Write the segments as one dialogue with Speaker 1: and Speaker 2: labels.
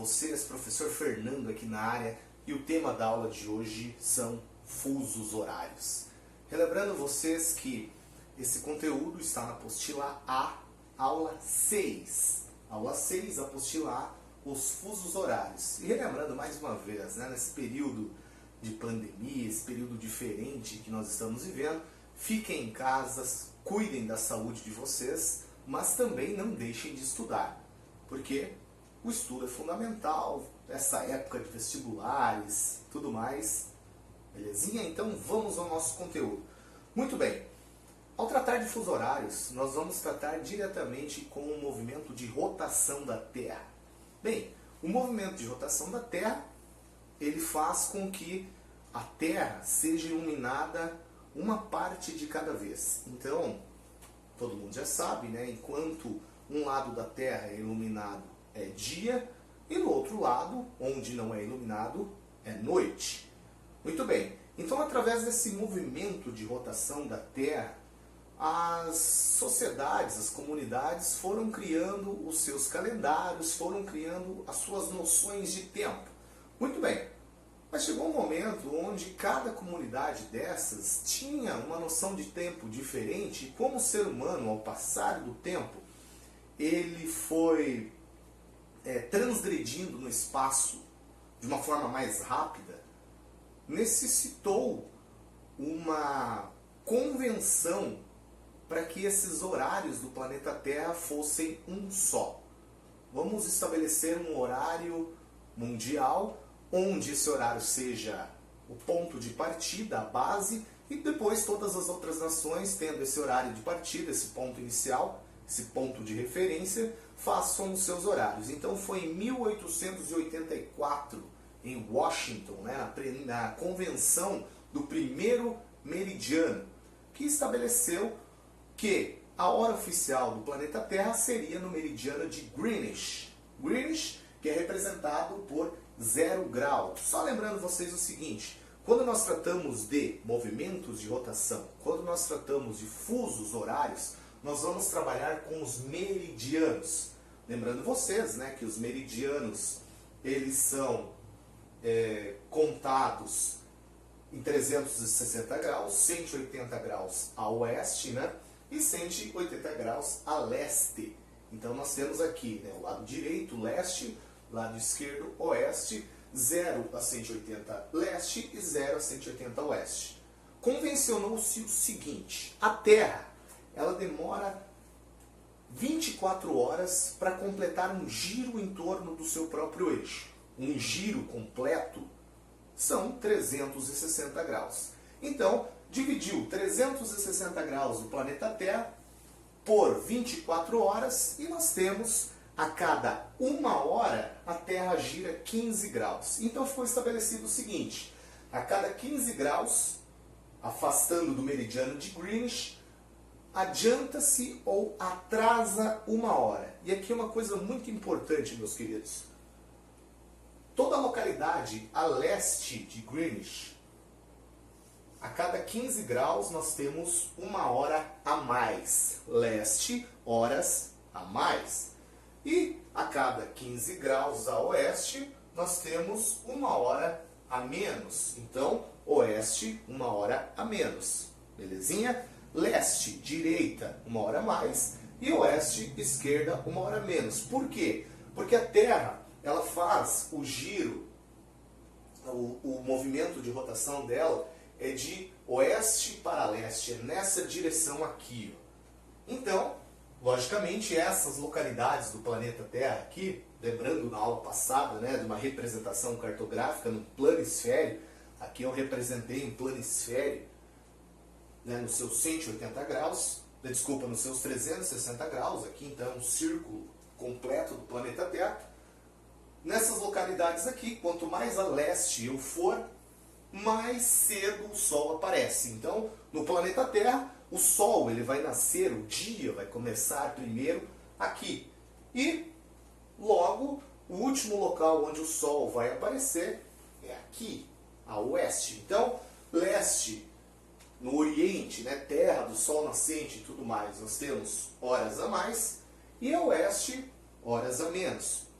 Speaker 1: vocês, professor Fernando aqui na área, e o tema da aula de hoje são fusos horários. Relembrando vocês que esse conteúdo está na apostila A, aula 6. Aula 6, apostila A, os fusos horários. E relembrando mais uma vez, nesse período de pandemia, esse período diferente que nós estamos vivendo, fiquem em casa, cuidem da saúde de vocês, mas também não deixem de estudar, porque o estudo é fundamental, essa época de vestibulares, tudo mais, belezinha? Então vamos ao nosso conteúdo. Muito bem, ao tratar de fusos horários, nós vamos tratar diretamente com o movimento de rotação da Terra. Bem, o movimento de rotação da Terra, ele faz com que a Terra seja iluminada uma parte de cada vez. Então, todo mundo já sabe, enquanto um lado da Terra é iluminado é dia, e no outro lado, onde não é iluminado, é noite. Muito bem, então através desse movimento de rotação da Terra, as sociedades, as comunidades foram criando os seus calendários, foram criando as suas noções de tempo. Muito bem, mas chegou um momento onde cada comunidade dessas tinha uma noção de tempo diferente, e como o ser humano, ao passar do tempo, ele foi transgredindo no espaço de uma forma mais rápida, necessitou uma convenção para que esses horários do planeta Terra fossem um só. Vamos estabelecer um horário mundial, onde esse horário seja o ponto de partida, a base, e depois todas as outras nações, tendo esse horário de partida, esse ponto inicial, esse ponto de referência, façam os seus horários. Então foi em 1884, em Washington, na convenção do primeiro meridiano, que estabeleceu que a hora oficial do planeta Terra seria no meridiano de Greenwich. Greenwich, que é representado por 0 grau. Só lembrando vocês o seguinte, quando nós tratamos de movimentos de rotação, quando nós tratamos de fusos horários, nós vamos trabalhar com os meridianos. Lembrando vocês que os meridianos, eles são contados em 360 graus, 180 graus a oeste, e 180 graus a leste. Então nós temos aqui o lado direito, leste, lado esquerdo, oeste, 0 a 180 leste e 0 a 180 oeste. Convencionou-se o seguinte, a Terra, ela demora 24 horas para completar um giro em torno do seu próprio eixo. Um giro completo são 360 graus. Então, dividiu 360 graus do planeta Terra por 24 horas e nós temos a cada 1 hora a Terra gira 15 graus. Então ficou estabelecido o seguinte, a cada 15 graus, afastando do meridiano de Greenwich, adianta-se ou atrasa 1 hora. E aqui uma coisa muito importante, meus queridos. Toda localidade a leste de Greenwich, a cada 15 graus nós temos 1 hora a mais. Leste, horas a mais. E a cada 15 graus a oeste, nós temos 1 hora a menos. Então, oeste, 1 hora a menos. Belezinha? Leste, direita, 1 hora a mais. E oeste, esquerda, 1 hora a menos. Por quê? Porque a Terra, ela faz o giro, o movimento de rotação dela é de oeste para leste, é nessa direção aqui. Então, logicamente, essas localidades do planeta Terra aqui, lembrando na aula passada, de uma representação cartográfica no planisfério, aqui eu representei um planisfério, nos seus 180 graus, nos seus 360 graus, aqui então é um círculo completo do planeta Terra. Nessas localidades aqui, quanto mais a leste eu for, mais cedo o Sol aparece. Então, no planeta Terra, o Sol ele vai nascer, o dia vai começar primeiro aqui. E, logo, o último local onde o Sol vai aparecer é aqui, a oeste. Então, leste, no Oriente, terra do Sol nascente e tudo mais, nós temos horas a mais. E a oeste, horas a menos.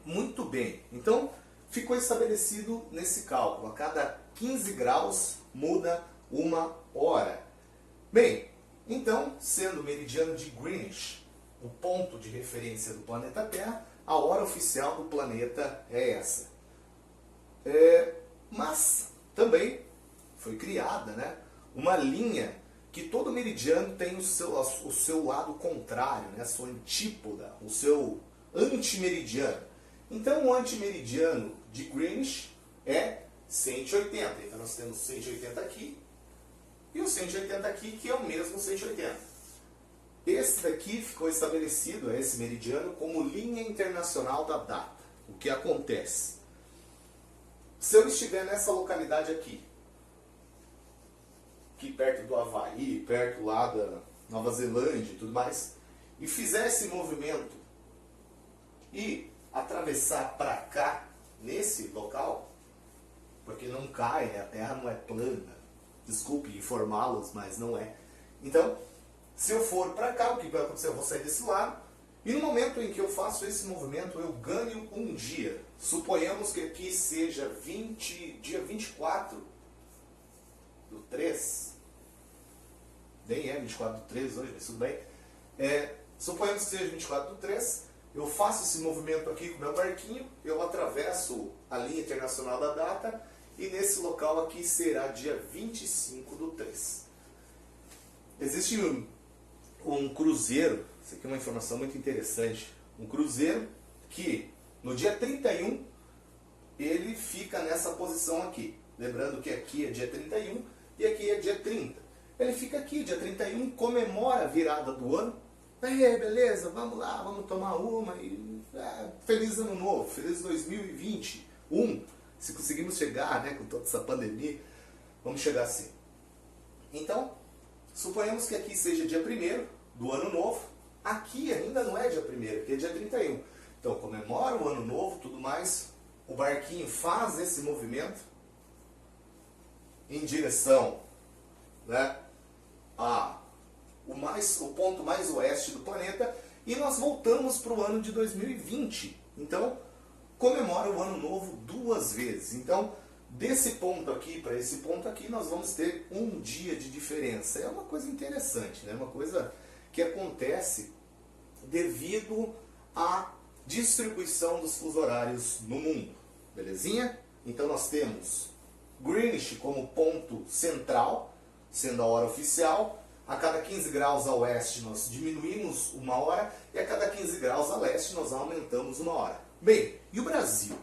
Speaker 1: Muito bem. Então, ficou estabelecido nesse cálculo. A cada 15 graus muda uma hora. Bem, então, sendo o meridiano de Greenwich o ponto de referência do planeta Terra, a hora oficial do planeta é essa. Mas também foi criada, né, uma linha que todo meridiano tem o seu lado contrário, né, a sua antípoda, o seu antimeridiano. Então o antimeridiano de Greenwich é 180. Então nós temos 180 aqui e o 180 aqui, que é o mesmo 180. Esse daqui ficou estabelecido, esse meridiano, como linha internacional da data. O que acontece? Se eu estiver nessa localidade aqui perto do Havaí, perto lá da Nova Zelândia e tudo mais, e fizer esse movimento e atravessar para cá, nesse local, porque não cai, né? A Terra não é plana. Desculpe informá-los, mas não é. Então, se eu for para cá, o que vai acontecer? Eu vou sair desse lado, e no momento em que eu faço esse movimento, eu ganho um dia. Suponhamos que aqui seja dia 24 do 3. Nem é 24 do 3 hoje, mas tudo bem. Suponhamos que seja 24 do 3. Eu faço esse movimento aqui com o meu barquinho, eu atravesso a linha internacional da data, e nesse local aqui será dia 25 do 3. Existe um cruzeiro, isso aqui é uma informação muito interessante, um cruzeiro que no dia 31 ele fica nessa posição aqui. Lembrando que aqui é dia 31 e aqui é dia 30. Ele fica aqui, dia 31, comemora a virada do ano. Aí, beleza, vamos lá, vamos tomar uma. E, feliz ano novo, feliz 2021. Se conseguimos chegar, né, com toda essa pandemia, vamos chegar assim. Então, suponhamos que aqui seja dia 1º do ano novo. Aqui ainda não é dia 1º, aqui é dia 31. Então, comemora o ano novo, tudo mais. O barquinho faz esse movimento em direção, né, o ponto mais oeste do planeta, e nós voltamos para o ano de 2020. Então, comemora o ano novo 2 vezes. Então, desse ponto aqui para esse ponto aqui, nós vamos ter um dia de diferença. É uma coisa interessante, né? Uma coisa que acontece devido à distribuição dos fusos horários no mundo. Belezinha? Então nós temos Greenwich como ponto central, sendo a hora oficial. A cada 15 graus a oeste nós diminuímos 1 hora, e a cada 15 graus a leste nós aumentamos 1 hora. Bem, e o Brasil?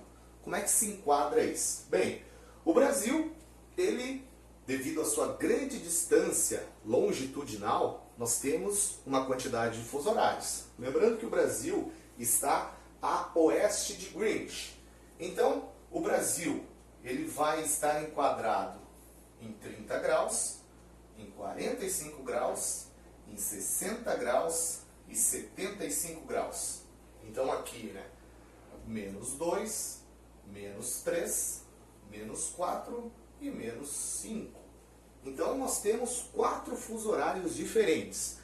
Speaker 1: Como é que se enquadra isso? Bem, o Brasil, ele, devido à sua grande distância longitudinal, nós temos uma quantidade de fusos horários. Lembrando que o Brasil está a oeste de Greenwich. Então, o Brasil, ele vai estar enquadrado em 30 graus, em 45 graus, em 60 graus e 75 graus. Então aqui, né, -2, -3, -4 e -5. Então nós temos 4 fusos horários diferentes.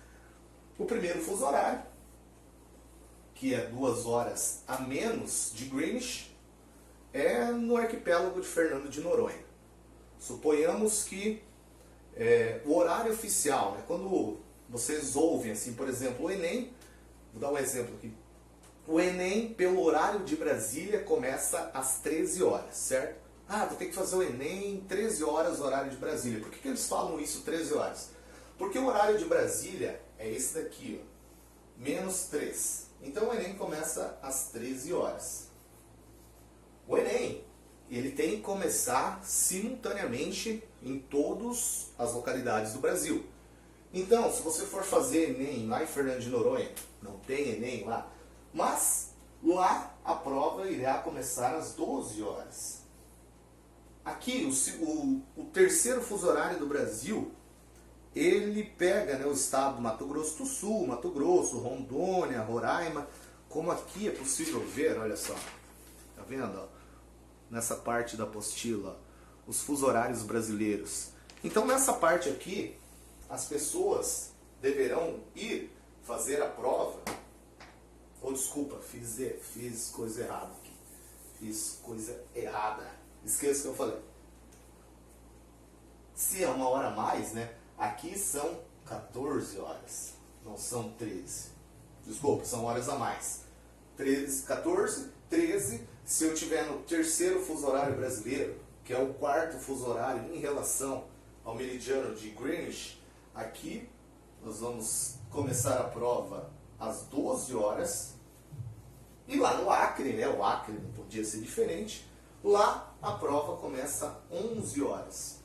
Speaker 1: O primeiro fuso horário, que é 2 horas a menos de Greenwich, é no arquipélago de Fernando de Noronha. Suponhamos que o horário oficial, né, quando vocês ouvem, assim, por exemplo, o Enem, vou dar um exemplo aqui. O Enem, pelo horário de Brasília, começa às 13 horas, certo? Vou ter que fazer o Enem 13 horas, horário de Brasília. Por que eles falam isso 13 horas? Porque o horário de Brasília é esse daqui, ó, -3. Então o Enem começa às 13 horas. O Enem, ele tem que começar simultaneamente em todas as localidades do Brasil. Então, se você for fazer Enem lá em Fernando de Noronha, não tem Enem lá, mas lá a prova irá começar às 12 horas. Aqui, o terceiro fuso horário do Brasil, ele pega, né, o estado do Mato Grosso do Sul, Mato Grosso, Rondônia, Roraima, como aqui é possível ver, olha só, tá vendo? Ó? Nessa parte da apostila, os fusos horários brasileiros. Então nessa parte aqui, as pessoas deverão ir fazer a prova. Desculpa, fiz coisa errada aqui. Fiz coisa errada. Esqueça o que eu falei. Se é uma hora a mais, né? Aqui são 14 horas. Não são 13. Desculpa, são horas a mais. 13, 14, 13. Se eu estiver no terceiro fuso horário brasileiro, que é o quarto fuso horário em relação ao meridiano de Greenwich, aqui nós vamos começar a prova às 12 horas. E lá no Acre, né? O Acre não podia ser diferente. Lá a prova começa às 11 horas.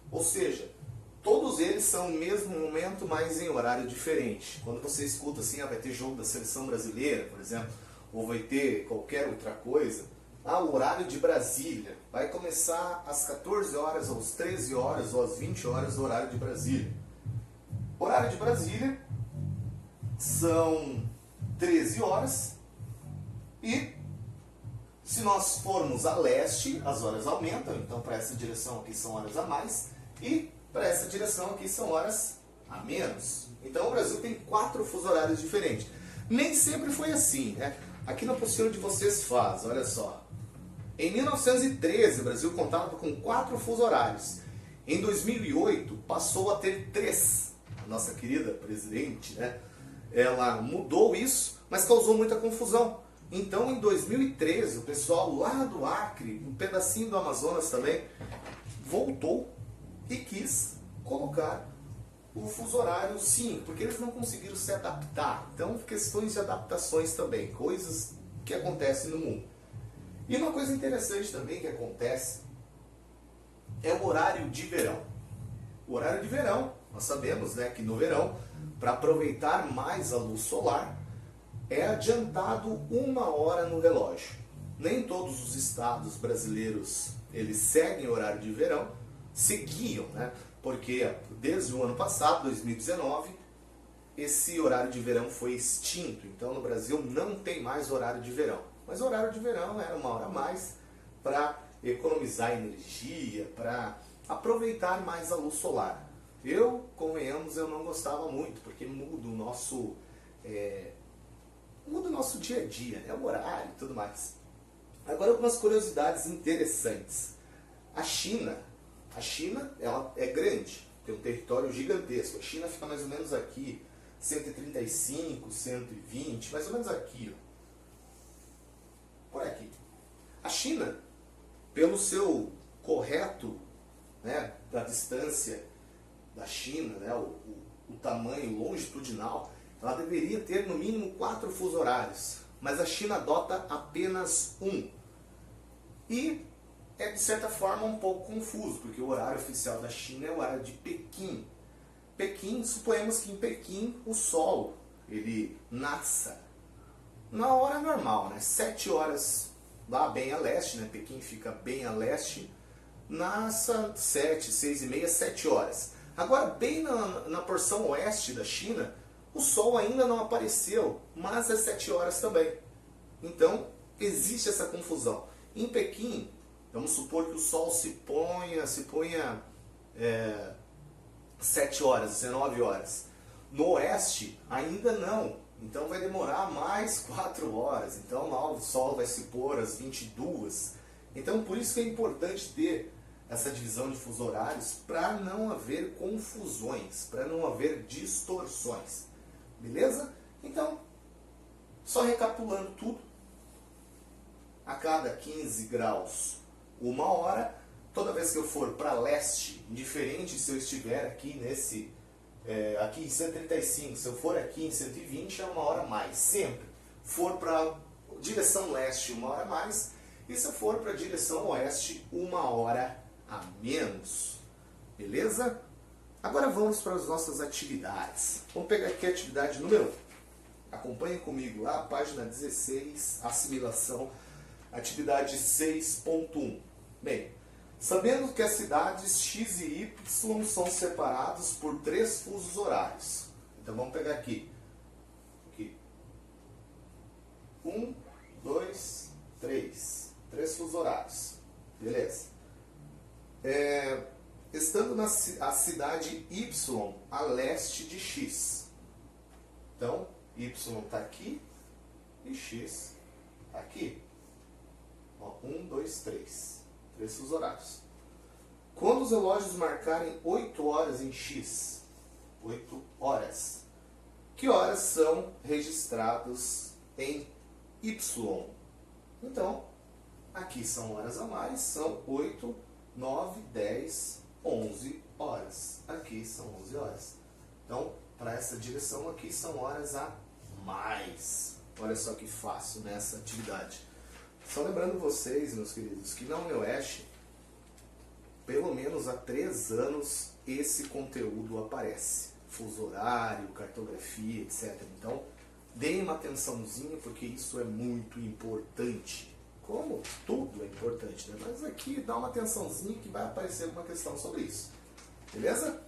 Speaker 1: Ou seja, todos eles são o mesmo momento, mas em horário diferente. Quando você escuta assim, vai ter jogo da seleção brasileira, por exemplo, ou vai ter qualquer outra coisa, o horário de Brasília vai começar às 14 horas, ou às 13 horas, ou às 20 horas, o horário de Brasília. O horário de Brasília são 13 horas, e se nós formos a leste, as horas aumentam, então para essa direção aqui são horas a mais, e para essa direção aqui são horas a menos. Então o Brasil tem 4 fusos horários diferentes. Nem sempre foi assim, né? Aqui na apostila de vocês faz, olha só. Em 1913 o Brasil contava com 4 fusos horários. Em 2008 passou a ter 3. A nossa querida presidente, né? Ela mudou isso, mas causou muita confusão. Então em 2013 o pessoal lá do Acre, um pedacinho do Amazonas também, voltou e quis colocar o fuso horário 5, porque eles não conseguiram se adaptar. Então, questões de adaptações também, coisas que acontecem no mundo. E uma coisa interessante também que acontece é o horário de verão. O horário de verão, nós sabemos, né, que no verão, para aproveitar mais a luz solar, é adiantado 1 hora no relógio. Nem todos os estados brasileiros eles seguem o horário de verão, seguiam, né? Porque desde o ano passado, 2019, esse horário de verão foi extinto. Então no Brasil não tem mais horário de verão. Mas o horário de verão era 1 hora a mais para economizar energia, para aproveitar mais a luz solar. Eu, convenhamos, eu não gostava muito, porque muda o nosso dia a dia, né? O horário e tudo mais. Agora algumas curiosidades interessantes. A China, ela é grande, tem um território gigantesco. A China fica mais ou menos aqui, 135, 120, mais ou menos aqui, ó. Por aqui. A China, pelo seu correto, né, da distância da China, né, o tamanho longitudinal, ela deveria ter no mínimo 4 fusos horários, mas a China adota apenas 1. E é de certa forma um pouco confuso, porque o horário oficial da China é o horário de Pequim. Pequim, suponhamos que em Pequim o Sol ele nasça na hora normal, né? 7 horas lá bem a leste, né? Pequim fica bem a leste, nasça 7, 6 e meia, 7 horas. Agora, bem na porção oeste da China, o Sol ainda não apareceu, mas é 7 horas também. Então, existe essa confusão. Em Pequim, vamos supor que o Sol se ponha 7 horas, 19 horas. No oeste, ainda não. Então vai demorar mais 4 horas. Então lá o Sol vai se pôr às 22. Então por isso que é importante ter essa divisão de fusos horários para não haver confusões, para não haver distorções. Beleza? Então, só recapitulando tudo. A cada 15 graus, 1 hora. Toda vez que eu for para leste, indiferente se eu estiver aqui aqui em 135, se eu for aqui em 120, é 1 hora a mais. Sempre. For para direção leste, 1 hora a mais. E se eu for para a direção oeste, 1 hora a menos. Beleza? Agora vamos para as nossas atividades. Vamos pegar aqui a atividade número 1. Acompanhe comigo lá, página 16, assimilação, atividade 6.1. Bem, sabendo que as cidades X e Y são separadas por 3 fusos horários. Então vamos pegar aqui. 1, 2, 3. 3 fusos horários. Beleza. Estando a cidade Y a leste de X. Então, Y está aqui e X está aqui. Ó, 1, 2, 3. 3 fusos horários. Quando os relógios marcarem 8 horas em X, 8 horas, que horas são registrados em Y? Então, aqui são horas a mais, são 8, 9, 10, 11 horas. Aqui são 11 horas. Então, para essa direção aqui são horas a mais. Olha só que fácil nessa atividade. Só lembrando vocês, meus queridos, que na UniOeste, pelo menos há 3 anos, esse conteúdo aparece. Fuso horário, cartografia, etc. Então, deem uma atençãozinha, porque isso é muito importante. Como tudo é importante, né? Mas aqui dá uma atençãozinha que vai aparecer alguma questão sobre isso. Beleza?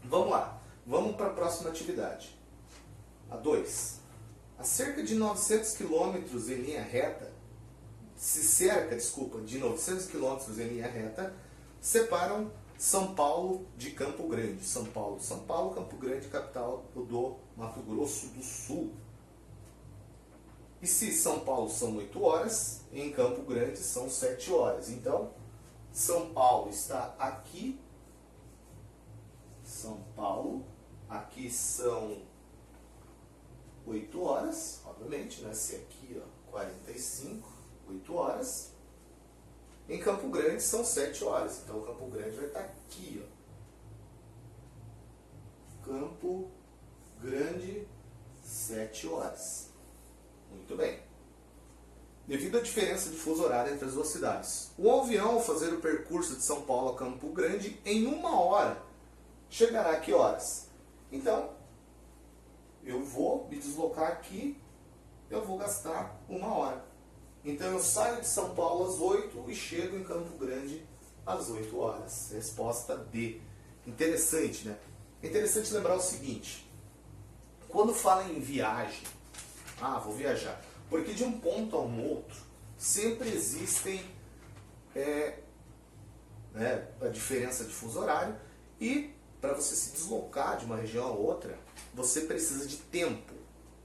Speaker 1: Vamos lá. Vamos para a próxima atividade. A 2. A cerca de 900 km em linha reta, de 900 km em linha reta, separam São Paulo de Campo Grande. São Paulo, Campo Grande, capital do Mato Grosso do Sul. E se São Paulo são 8 horas, em Campo Grande são 7 horas. Então, São Paulo está aqui. São Paulo, aqui são 8 horas, obviamente, né? Se aqui, ó, 45, 8 horas. Em Campo Grande são 7 horas. Então, Campo Grande vai estar aqui, ó. Campo Grande, 7 horas. Muito bem. Devido à diferença de fuso horário entre as duas cidades, o avião, ao fazer o percurso de São Paulo a Campo Grande, em 1 hora, chegará a que horas? Então, eu vou me deslocar aqui, eu vou gastar 1 hora. Então, eu saio de São Paulo às 8 e chego em Campo Grande às 8 horas. Resposta D. Interessante, né? É interessante lembrar o seguinte. Quando fala em viagem, vou viajar. Porque de um ponto a um outro, sempre existem a diferença de fuso horário. E para você se deslocar de uma região a outra, você precisa de tempo.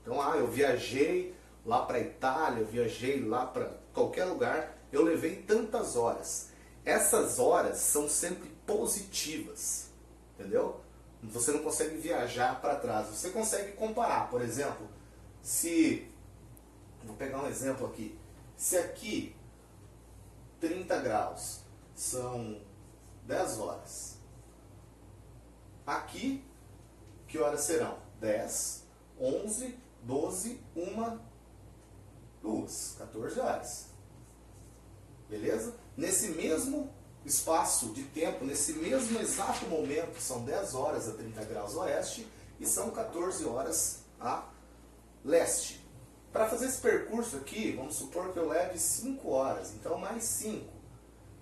Speaker 1: Então, eu viajei lá para a Itália, eu viajei lá para qualquer lugar, eu levei tantas horas. Essas horas são sempre positivas, entendeu? Você não consegue viajar para trás, você consegue comparar. Por exemplo, vou pegar um exemplo aqui, se aqui 30 graus são 10 horas, aqui que horas serão? 10, 11, 12, 1, 2, 14 horas. Beleza? Nesse mesmo espaço de tempo, nesse mesmo exato momento, são 10 horas a 30 graus oeste e são 14 horas a leste. Para fazer esse percurso aqui, vamos supor que eu leve 5 horas, então mais 5.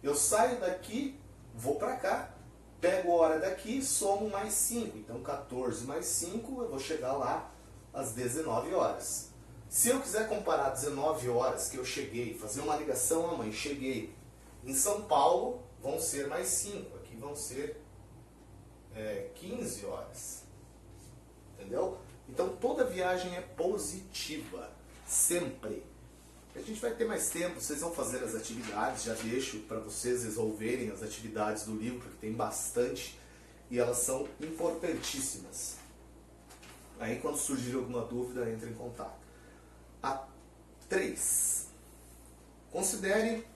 Speaker 1: Eu saio daqui, vou para cá, pego a hora daqui, somo mais 5. Então 14 mais 5, eu vou chegar lá às 19 horas. Se eu quiser comparar 19 horas que eu cheguei, fazer uma ligação à mãe, cheguei em São Paulo, vão ser mais 5. Aqui vão ser 15 horas. Entendeu? Então toda viagem é positiva. Sempre. A gente vai ter mais tempo, vocês vão fazer as atividades, já deixo para vocês resolverem as atividades do livro, porque tem bastante e elas são importantíssimas. Aí quando surgir alguma dúvida, entre em contato. A 3. Considere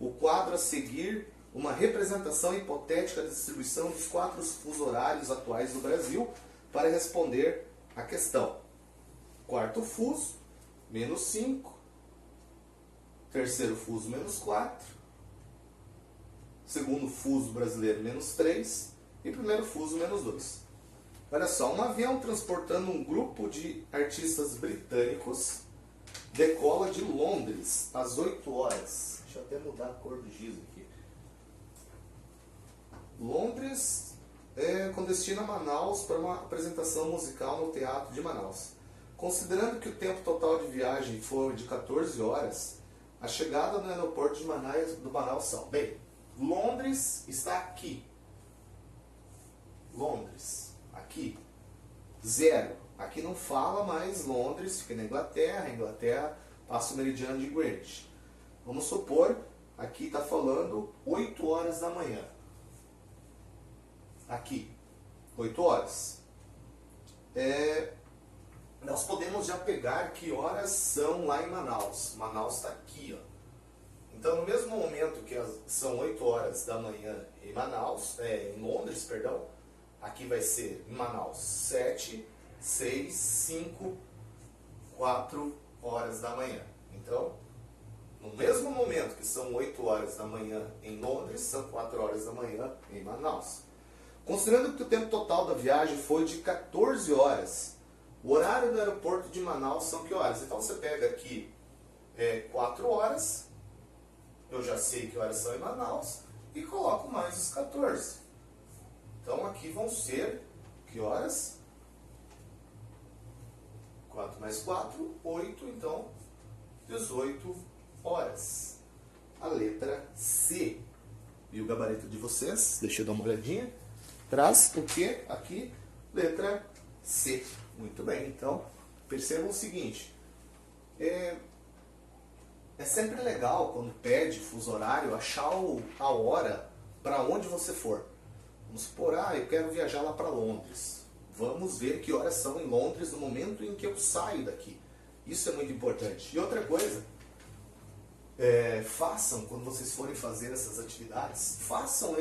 Speaker 1: o quadro a seguir uma representação hipotética da distribuição dos 4 fusos horários atuais do Brasil para responder a questão. Quarto fuso, menos 5. Terceiro fuso, menos 4. Segundo fuso brasileiro, menos 3. E primeiro fuso, menos 2. Olha só, um avião transportando um grupo de artistas britânicos decola de Londres às 8 horas. Deixa eu até mudar a cor do giz aqui. Londres com destino a Manaus para uma apresentação musical no Teatro de Manaus. Considerando que o tempo total de viagem for de 14 horas, a chegada no aeroporto de Manaus são... Bem, Londres está aqui. Londres, aqui. 0. Aqui não fala mais Londres, fica na Inglaterra. A Inglaterra passa o meridiano de Greenwich. Vamos supor, aqui está falando 8 horas da manhã. Aqui, 8 horas. Nós podemos já pegar que horas são lá em Manaus. Manaus está aqui, ó. Então, no mesmo momento que são 8 horas da manhã em Manaus, em Londres, perdão, aqui vai ser em Manaus 7, 6, 5, 4 horas da manhã. Então, no mesmo momento que são 8 horas da manhã em Londres, são 4 horas da manhã em Manaus. Considerando que o tempo total da viagem foi de 14 horas, o horário do aeroporto de Manaus são que horas? Então você pega aqui 4 horas, eu já sei que horas são em Manaus, e coloco mais os 14. Então aqui vão ser que horas? 4 mais 4, 8, então 18 horas. A letra C. E o gabarito de vocês? Deixa eu dar uma olhadinha. Traz o que aqui? Letra C. Muito bem, então percebam o seguinte. É sempre legal quando pede fuso horário achar a hora para onde você for. Vamos supor, eu quero viajar lá para Londres. Vamos ver que horas são em Londres no momento em que eu saio daqui. Isso é muito importante. E outra coisa, façam, quando vocês forem fazer essas atividades, façam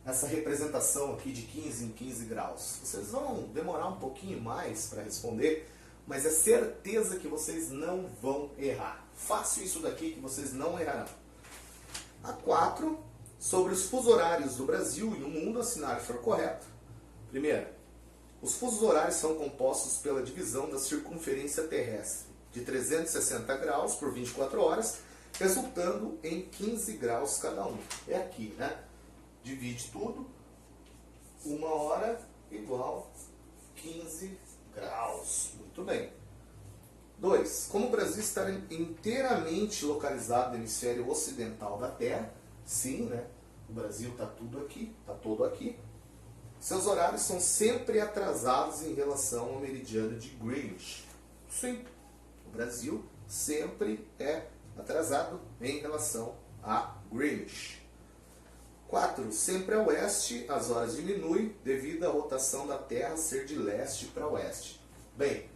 Speaker 1: essa representação aqui de 15 em 15 graus. Vocês vão demorar um pouquinho mais para responder, mas é certeza que vocês não vão errar. Façam isso daqui que vocês não errarão. A 4, sobre os fusos horários do Brasil e no mundo, assinar for correto. Primeiro, os fusos horários são compostos pela divisão da circunferência terrestre de 360 graus por 24 horas, resultando em 15 graus cada um. É aqui, né? Divide tudo, 1 hora igual 15 graus. Muito bem. 2. Como o Brasil está inteiramente localizado no hemisfério ocidental da Terra, sim, né? O Brasil está tudo aqui, está todo aqui. Seus horários são sempre atrasados em relação ao meridiano de Greenwich. Sim, o Brasil sempre é atrasado em relação a Greenwich. 4. Sempre a oeste, as horas diminuem devido à rotação da Terra ser de leste para oeste. Bem,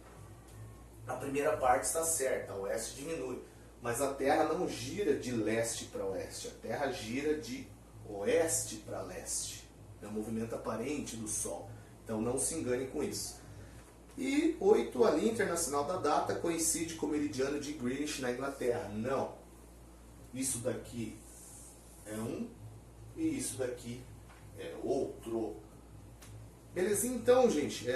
Speaker 1: a primeira parte está certa, a oeste diminui. Mas a Terra não gira de leste para oeste, a Terra gira de oeste para leste. É um movimento aparente do Sol. Então não se engane com isso. E 8. A linha internacional da data coincide com o meridiano de Greenwich na Inglaterra. Não. Isso daqui é um e isso daqui é outro. Belezinha? Então, gente,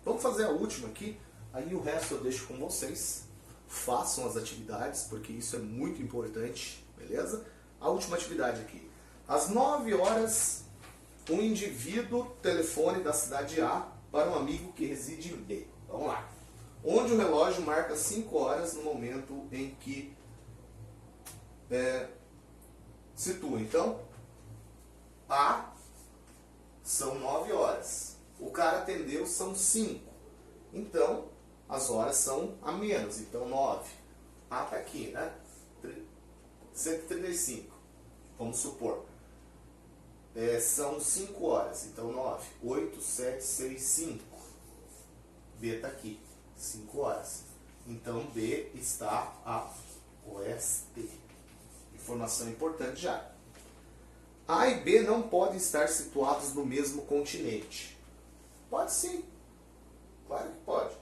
Speaker 1: vamos fazer a última aqui. Aí o resto eu deixo com vocês. Façam as atividades, porque isso é muito importante. Beleza? A última atividade aqui. Às 9 horas, um indivíduo telefone da cidade A para um amigo que reside em B. Vamos lá. Onde o relógio marca 5 horas no momento em que situa. Então, A são 9 horas. O cara atendeu, são 5. Então, as horas são a menos. Então, 9. A está aqui, né? 135. Vamos supor. São 5 horas. Então, 9. 8, 7, 6, 5. B está aqui. 5 horas. Então, B está a oeste. Informação importante já. A e B não podem estar situados no mesmo continente. Pode sim. Claro que pode.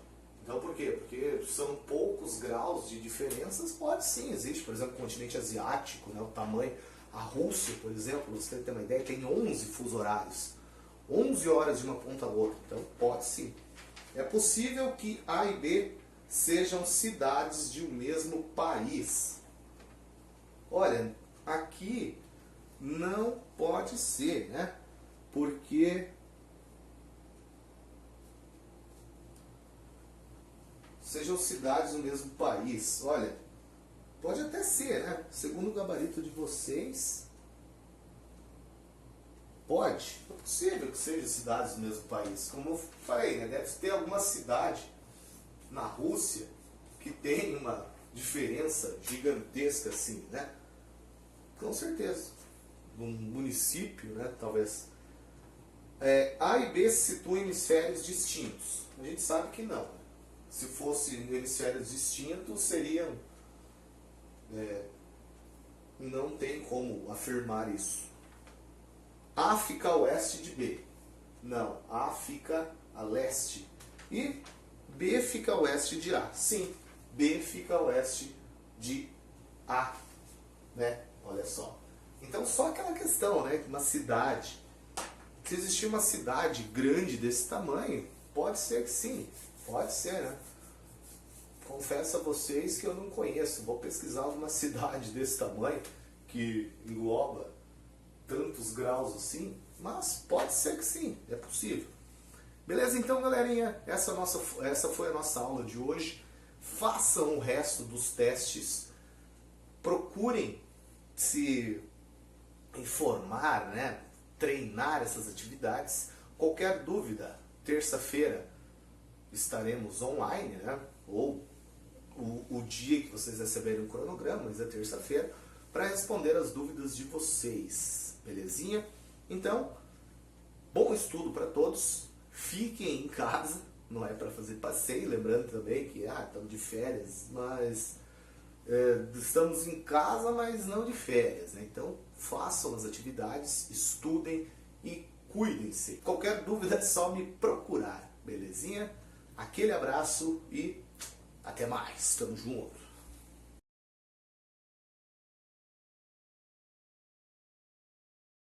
Speaker 1: Então por quê? Porque são poucos graus de diferenças. Pode sim, existe. Por exemplo, o continente asiático, né, o tamanho. A Rússia, por exemplo, você tem uma ideia, tem 11 fusos horários. 11 horas de uma ponta a outra. Então pode sim. É possível que A e B sejam cidades de um mesmo país. Olha, aqui não pode ser, né? Porque sejam cidades do mesmo país. Olha, pode até ser, né? Segundo o gabarito de vocês, pode. É possível que sejam cidades do mesmo país. Como eu falei, né? Deve ter alguma cidade na Rússia que tem diferença gigantesca assim, né? Com certeza. Num município, né, talvez. A e B se situam em hemisférios distintos. A gente sabe que não. Se fosse em hemisférios distintos, seriam... não tem como afirmar isso. A fica a oeste de B. Não, A fica a leste. E B fica a oeste de A. Sim, B fica a oeste de A. Né? Olha só. Então, só aquela questão, né? Uma cidade. Se existir uma cidade grande desse tamanho, pode ser que sim. Pode ser, né? Confesso a vocês que eu não conheço. Vou pesquisar alguma cidade desse tamanho que engloba tantos graus assim, mas pode ser que sim, é possível. Beleza? Então, galerinha, essa foi a nossa aula de hoje. Façam o resto dos testes. Procurem se informar, né? Treinar essas atividades. Qualquer dúvida, terça-feira estaremos online, né? Ou o dia que vocês receberem o cronograma, mas é terça-feira, para responder as dúvidas de vocês. Belezinha? Então, bom estudo para todos. Fiquem em casa, não é para fazer passeio, lembrando também que estamos de férias, mas estamos em casa, mas não de férias, né? Então, façam as atividades, estudem e cuidem-se. Qualquer dúvida é só me procurar, belezinha? Aquele abraço e até mais, tamo junto!